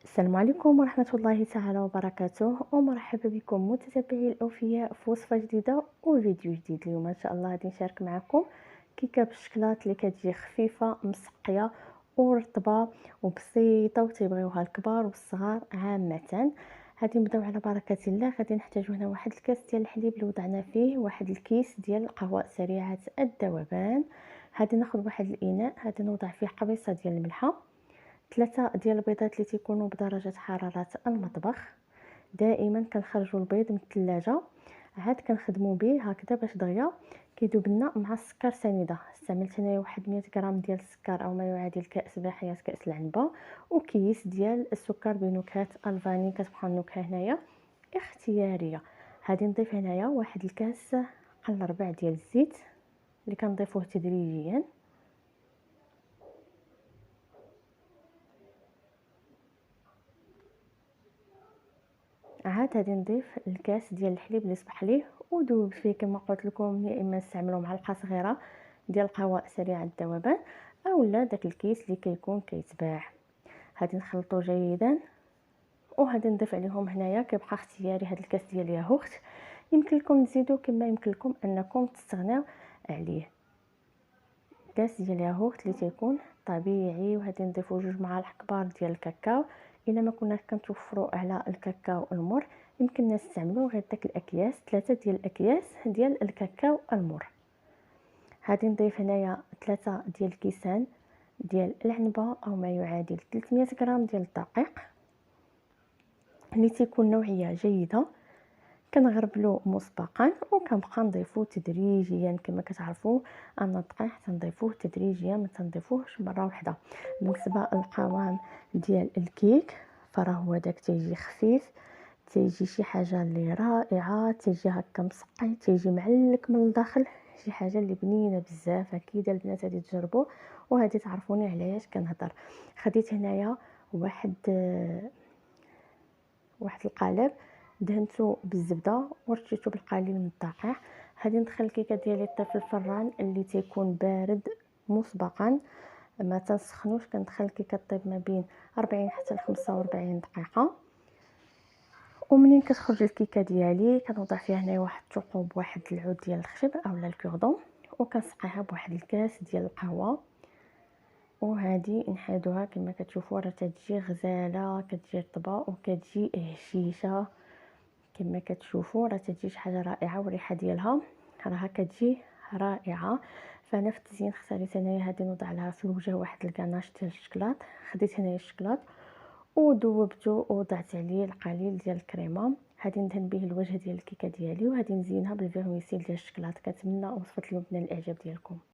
السلام عليكم ورحمة الله تعالى وبركاته، ومرحبا بكم متتبعي الأوفياء في وصفة جديدة وفيديو جديد. اليوم إن شاء الله غادي نشارك معكم كيكة بالشكلاط اللي كتجي خفيفة مسقية ورطبة وبسيطة وتيبغيوها الكبار والصغار عامة. غادي نبداو على بركة الله. غادي نحتاجو هنا واحد الكاس ديال الحليب اللي وضعنا فيه واحد الكيس ديال القهوة سريعة الذوبان. غادي ناخذ واحد الإناء، غادي نوضع فيه قبيصة ديال الملحة، 3 ديال البيضات اللي تيكونوا بدرجة حرارة المطبخ. دائما كنخرجوا البيض من الثلاجة عاد كنخدموا به هكذا باش دغيا كيذوب لنا مع السكر سنيده. استعملت هنايا واحد 100 غرام ديال السكر او ما يعادل كاس بحياه كاس العنبه، وكيس ديال السكر بنكهه الفاني. كتبقى النكهه هنايا اختياريه. غادي نضيف هنايا واحد الكاس قل ربع ديال الزيت اللي كنضيفوه تدريجيا. عاد غادي نضيف الكاس ديال الحليب اللي صبح ليه وذوب فيه كما قلت لكم، يا اما نستعملوا معلقه صغيره ديال القهوه سريعه الذوبان اولا داك الكيس اللي كيكون كيتباع. غادي نخلطو جيدا، وغادي نضيف عليهم هنايا كيبقى اختياري هذا الكاس ديال الياغورت. يمكن لكم تزيدوا كما يمكن لكم انكم تستغناو عليه. كاس ديال الياغورت اللي تيكون طبيعي. وغادي نضيفو 2 معالق كبار ديال الكاكاو. الا ما كناش كنتوفروا على الكاكاو المر يمكن نستعملوا غير داك الاكياس، 3 ديال الاكياس ديال الكاكاو المر. غادي نضيف هنايا 3 ديال الكيسان ديال العنبه او ما يعادل 300 غرام ديال الدقيق اللي تيكون نوعيه جيده. كنغربلو مسبقا وكنبقى نضيفو تدريجيا. كما كتعرفوا ان الدقيق تنضيفوه تدريجيا، ما تنضيفوهش مره واحده. بالنسبه للقوام ديال الكيك فراه هو داك تيجي خفيف، تيجي شي حاجه اللي رائعه، تيجي هكا مسقي، تيجي معلك من الداخل، شي حاجه اللي بنينه بزاف. اكيد البنات غادي تجربوه وغادي تعرفوني علاش كنهضر. خديت هنايا واحد القالب دهنته بالزبده ورشيته بالقليل من الدقيق. غادي ندخل الكيكه ديالي طيب في الفران اللي تيكون بارد مسبقا، ما تنسخنوش. كندخل الكيكه طيب ما بين 40 حتى ل 45 دقيقه. ومنين كتخرج الكيكه ديالي كنوضع فيها هنايا واحد الثقوب، واحد العود ديال الخشب اولا الكوردون، وكنسقيها بواحد الكاس ديال القهوه. وهذه نحيدوها كما كتشوفوا راه تتجي غزاله، كتجي رطبه وكتجي هشيشه. كما كتشوفوا راه تجي شي حاجه رائعه، والريحه ديالها راها كتجي رائعه. فانا في التزيين اختاريت انايا هذه نوضع لها في الوجه واحد الكناش ديال الشكلاط. خديت هنايا الشكلاط وذوبته ووضعت عليه القليل ديال الكريمه. غادي ندهن به الوجه ديال الكيكه ديالي، وغادي نزينها بالفيرميسيل ديال الشكلاط. كنتمنى وصفه اليوم تنال الاعجاب ديالكم.